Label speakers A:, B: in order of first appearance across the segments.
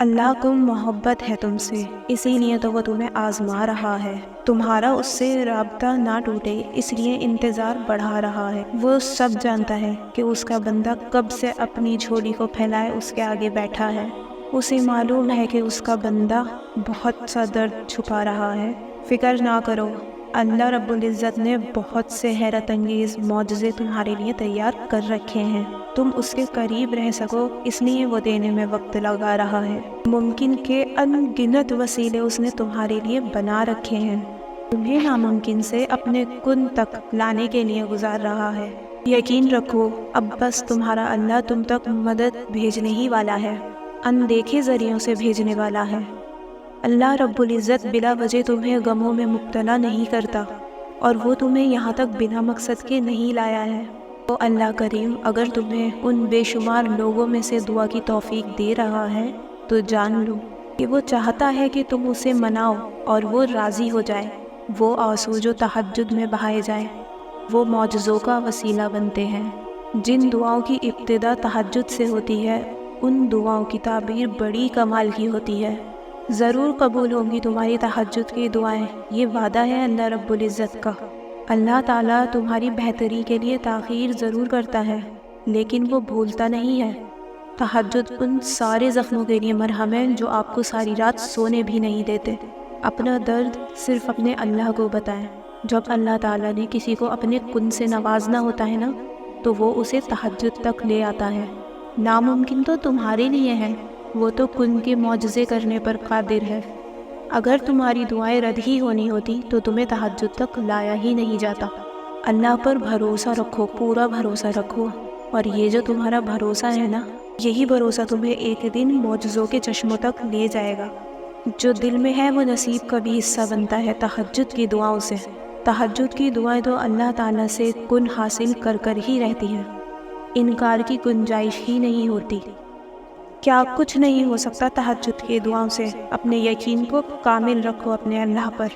A: اللہ کو محبت ہے تم سے، اسی لیے تو وہ تمہیں آزما رہا ہے۔ تمہارا اس سے رابطہ نہ ٹوٹے اس لیے انتظار بڑھا رہا ہے۔ وہ سب جانتا ہے کہ اس کا بندہ کب سے اپنی جھولی کو پھیلائے اس کے آگے بیٹھا ہے۔ اسے معلوم ہے کہ اس کا بندہ بہت سا درد چھپا رہا ہے۔ فکر نہ کرو، اللہ رب العزت نے بہت سے حیرت انگیز معجزے تمہارے لیے تیار کر رکھے ہیں۔ تم اس کے قریب رہ سکو اس لیے وہ دینے میں وقت لگا رہا ہے۔ ممکن کے ان گنت وسیلے اس نے تمہارے لیے بنا رکھے ہیں۔ تمہیں ناممکن سے اپنے کن تک لانے کے لیے گزار رہا ہے۔ یقین رکھو، اب بس تمہارا اللہ تم تک مدد بھیجنے ہی والا ہے، اندیکھے ذریعوں سے بھیجنے والا ہے۔ اللہ رب العزت بلا وجہ تمہیں غموں میں مبتلا نہیں کرتا، اور وہ تمہیں یہاں تک بنا مقصد کے نہیں لایا ہے۔ وہ اللہ کریم اگر تمہیں ان بے شمار لوگوں میں سے دعا کی توفیق دے رہا ہے تو جان لو کہ وہ چاہتا ہے کہ تم اسے مناؤ اور وہ راضی ہو جائے۔ وہ آنسو جو تہجد میں بہائے جائیں وہ معجزوں کا وسیلہ بنتے ہیں۔ جن دعاؤں کی ابتدا تہجد سے ہوتی ہے ان دعاؤں کی تعبیر بڑی کمال کی ہوتی ہے۔ ضرور قبول ہوں گی تمہاری تہجد کی دعائیں، یہ وعدہ ہے اللہ رب العزت کا۔ اللہ تعالیٰ تمہاری بہتری کے لیے تاخیر ضرور کرتا ہے لیکن وہ بھولتا نہیں ہے۔ تہجد ان سارے زخموں کے لیے مرہم ہے جو آپ کو ساری رات سونے بھی نہیں دیتے۔ اپنا درد صرف اپنے اللہ کو بتائیں۔ جب اللہ تعالیٰ نے کسی کو اپنے کن سے نوازنا ہوتا ہے نا تو وہ اسے تہجد تک لے آتا ہے۔ ناممکن تو تمہارے لیے ہے، وہ تو کن کے معجزے کرنے پر قادر ہے۔ اگر تمہاری دعائیں رد ہی ہونی ہوتی تو تمہیں تہجد تک لایا ہی نہیں جاتا۔ اللہ پر بھروسہ رکھو، پورا بھروسہ رکھو، اور یہ جو تمہارا بھروسہ ہے نا، یہی بھروسہ تمہیں ایک دن معجزوں کے چشموں تک لے جائے گا۔ جو دل میں ہے وہ نصیب کا بھی حصہ بنتا ہے تہجد کی دعاؤں سے۔ تہجد کی دعائیں تو اللہ تعالیٰ سے کن حاصل کر کر ہی رہتی ہیں، انکار کی گنجائش ہی نہیں ہوتی۔ کیا کچھ نہیں ہو سکتا تہجد کی دعاؤں سے؟ اپنے یقین کو کامل رکھو اپنے اللہ پر۔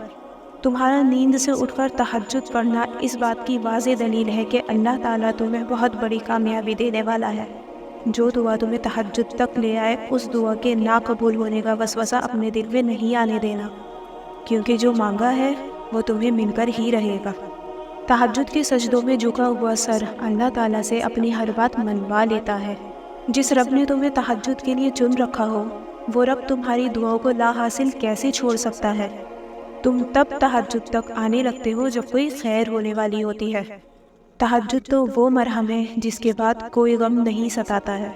A: تمہارا نیند سے اٹھ کر تہجد پڑھنا اس بات کی واضح دلیل ہے کہ اللہ تعالیٰ تمہیں بہت بڑی کامیابی دینے والا ہے۔ جو دعا تمہیں تہجد تک لے آئے اس دعا کے ناقبول ہونے کا وسوسہ اپنے دل میں نہیں آنے دینا، کیونکہ جو مانگا ہے وہ تمہیں مل کر ہی رہے گا۔ تہجد کے سجدوں میں جھکا ہوا سر اللہ تعالیٰ سے اپنی ہر بات منوا لیتا ہے۔ جس رب نے تمہیں تہجد کے لیے چن رکھا ہو وہ رب تمہاری دعاؤں کو لا حاصل کیسے چھوڑ سکتا ہے؟ تم تب تہجد تک آنے لگتے ہو جب کوئی خیر ہونے والی ہوتی ہے۔ تہجد تو وہ مرہم ہے جس کے بعد کوئی غم نہیں ستاتا ہے۔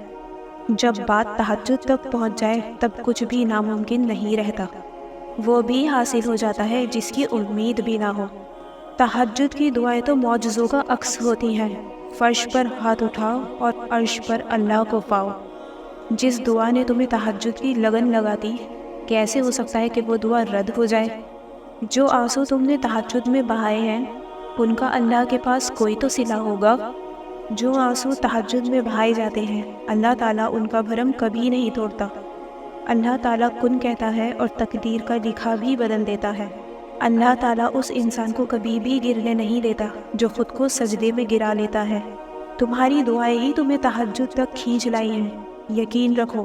A: جب بات تہجد تک پہنچ جائے تب کچھ بھی ناممکن نہیں رہتا، وہ بھی حاصل ہو جاتا ہے جس کی امید بھی نہ ہو۔ تہجد کی دعائیں تو معجزوں کا عکس ہوتی ہیں۔ فرش پر ہاتھ اٹھاؤ اور عرش پر اللہ کو پاؤ۔ جس دعا نے تمہیں تہجد کی لگن لگا دی، کیسے ہو سکتا ہے کہ وہ دعا رد ہو جائے؟ جو آنسو تم نے تہجد میں بہائے ہیں ان کا اللہ کے پاس کوئی تو صلہ ہوگا۔ جو آنسو تہجد میں بہائے جاتے ہیں اللہ تعالیٰ ان کا بھرم کبھی نہیں توڑتا۔ اللہ تعالیٰ کن کہتا ہے اور تقدیر کا لکھا بھی بدل دیتا ہے۔ اللہ تعالیٰ اس انسان کو کبھی بھی گرنے نہیں دیتا جو خود کو سجدے میں گرا لیتا ہے۔ تمہاری دعائیں ہی تمہیں تہجد تک کھینچ لائی ہیں۔ یقین رکھو،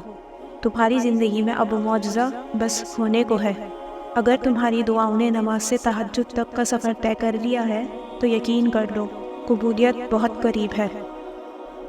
A: تمہاری زندگی میں اب معجزہ بس ہونے کو ہے۔ اگر تمہاری دعاؤں نے نماز سے تہجد تک کا سفر طے کر لیا ہے تو یقین کر لو قبولیت بہت قریب ہے۔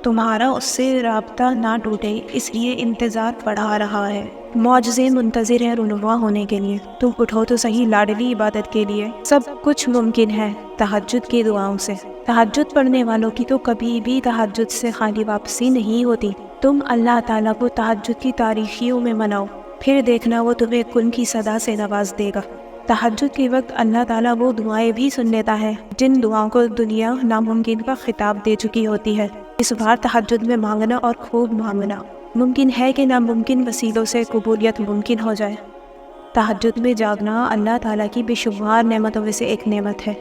A: تمہارا اس سے رابطہ نہ ٹوٹے اس لیے انتظار بڑھا رہا ہے۔ معجزے منتظر ہیں رونما ہونے کے لیے۔ تم اٹھو تو صحیح لاڈلی عبادت کے لیے۔ سب کچھ ممکن ہے تہجد کی دعاؤں سے۔ تہجد پڑھنے والوں کی تو کبھی بھی تہجد سے خالی واپسی نہیں ہوتی۔ تم اللہ تعالیٰ کو تہجد کی تاریخیوں میں مناؤ، پھر دیکھنا وہ تمہیں کن کی صدا سے نواز دے گا۔ تہجد کے وقت اللہ تعالیٰ وہ دعائیں بھی سن لیتا ہے جن دعاؤں کو دنیا ناممکن کا خطاب دے چکی ہوتی ہے۔ اس بار تہجد میں مانگنا اور خوب مانگنا۔ ممکن ہے کہ ناممکن وسیلوں سے قبولیت ممکن ہو جائے۔ تہجد میں جاگنا اللہ تعالیٰ کی بے شمار نعمتوں میں سے ایک نعمت ہے۔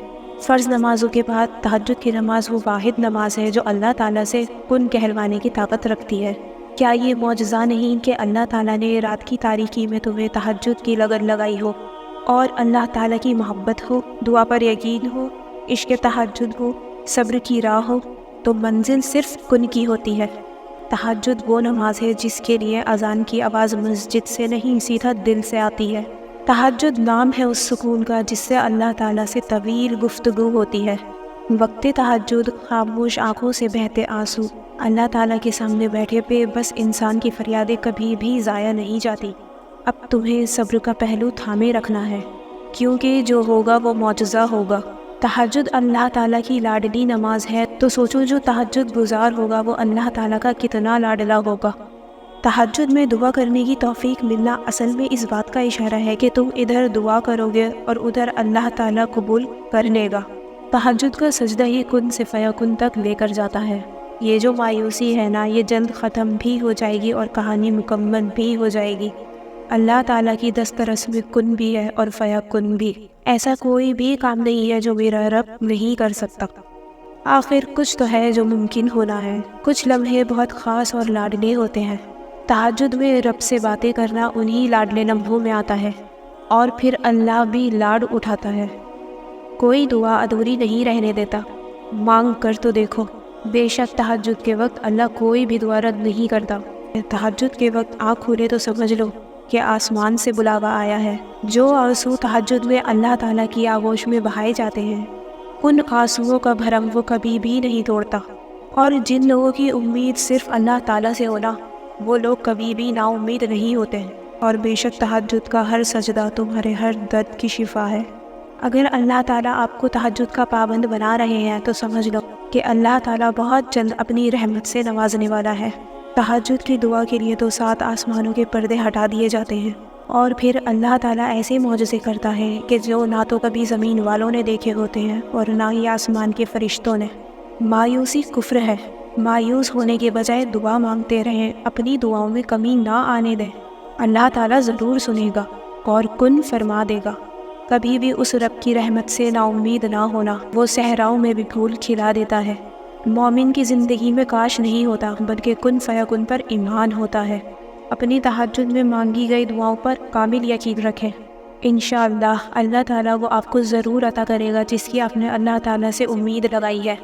A: فرض نمازوں کے بعد تہجد کی نماز وہ واحد نماز ہے جو اللہ تعالیٰ سے کن کہلوانے کی طاقت رکھتی ہے۔ کیا یہ معجزہ نہیں کہ اللہ تعالیٰ نے رات کی تاریکی میں تمہیں تہجد کی لگن لگائی ہو، اور اللہ تعالیٰ کی محبت ہو، دعا پر یقین ہو، عشق تہجد ہو، صبر کی راہ ہو، تو منزل صرف کن کی ہوتی ہے۔ تہجد وہ نماز ہے جس کے لیے اذان کی آواز مسجد سے نہیں سیدھا دل سے آتی ہے۔ تہجد نام ہے اس سکون کا جس سے اللہ تعالیٰ سے طویل گفتگو ہوتی ہے۔ وقت تہجد خاموش آنکھوں سے بہتے آنسو، اللہ تعالیٰ کے سامنے بیٹھے پہ بس انسان کی فریادیں کبھی بھی ضائع نہیں جاتی۔ اب تمہیں صبر کا پہلو تھامے رکھنا ہے، کیونکہ جو ہوگا وہ معجزہ ہوگا۔ تہجد اللہ تعالیٰ کی لاڈلی نماز ہے، تو سوچو جو تہجد گزار ہوگا وہ اللہ تعالیٰ کا کتنا لاڈلا ہوگا۔ تہجد میں دعا کرنے کی توفیق ملنا اصل میں اس بات کا اشارہ ہے کہ تم ادھر دعا کرو گے اور ادھر اللہ تعالیٰ قبول کر لے گا۔ تہجد کا سجدہ ہی کن سے فیکن تک لے کر جاتا ہے۔ یہ جو مایوسی ہے نا، یہ جلد ختم بھی ہو جائے گی اور کہانی مکمل بھی ہو جائے گی۔ اللہ تعالیٰ کی دسترس میں کن بھی ہے اور فیکن بھی۔ ایسا کوئی بھی کام نہیں ہے جو میرا رب نہیں کر سکتا۔ آخر کچھ تو ہے جو ممکن ہونا ہے۔ کچھ لمحے بہت خاص اور لاڈلے ہوتے ہیں۔ تہجد میں رب سے باتیں کرنا انہی لاڈلے لمحوں میں آتا ہے، اور پھر اللہ بھی لاڈ اٹھاتا ہے۔ کوئی دعا ادھوری نہیں رہنے دیتا۔ مانگ کر تو دیکھو، بے شک تہجد کے وقت اللہ کوئی بھی دعا رد نہیں کرتا۔ تہجد کے وقت آنکھ کھولے تو سمجھ لو کہ آسمان سے بلاوا آیا ہے۔ جو آنسو تہجد میں اللہ تعالیٰ کی آغوش میں بہائے جاتے ہیں، ان آنسوؤں کا بھرم وہ کبھی بھی نہیں توڑتا۔ اور جن لوگوں کی امید صرف اللہ تعالیٰ سے ہونا، وہ لوگ کبھی بھی نا امید نہیں ہوتے ہیں۔ اور بے شک تہجد کا ہر سجدہ تمہارے ہر درد کی شفا ہے۔ اگر اللہ تعالیٰ آپ کو تہجد کا پابند بنا رہے ہیں تو سمجھ لو کہ اللہ تعالیٰ بہت جلد اپنی رحمت سے نوازنے والا ہے۔ تہجد کی دعا کے لیے تو 7 آسمانوں کے پردے ہٹا دیے جاتے ہیں، اور پھر اللہ تعالیٰ ایسے معجزے کرتا ہے کہ جو نہ تو کبھی زمین والوں نے دیکھے ہوتے ہیں اور نہ ہی آسمان کے فرشتوں نے۔ مایوسی کفر ہے۔ مایوس ہونے کے بجائے دعا مانگتے رہیں، اپنی دعاؤں میں کمی نہ آنے دیں۔ اللہ تعالیٰ ضرور سنے گا اور کن فرما دے گا۔ کبھی بھی اس رب کی رحمت سے نا امید نہ ہونا، وہ صحراؤں میں بھی پھول کھلا دیتا ہے۔ مومن کی زندگی میں کاش نہیں ہوتا، بلکہ کن فیکن پر ایمان ہوتا ہے۔ اپنی تہجد میں مانگی گئی دعاؤں پر کامل یقین رکھیں۔ انشاءاللہ اللہ تعالیٰ وہ آپ کو ضرور عطا کرے گا جس کی آپ نے اللہ تعالیٰ سے امید لگائی ہے۔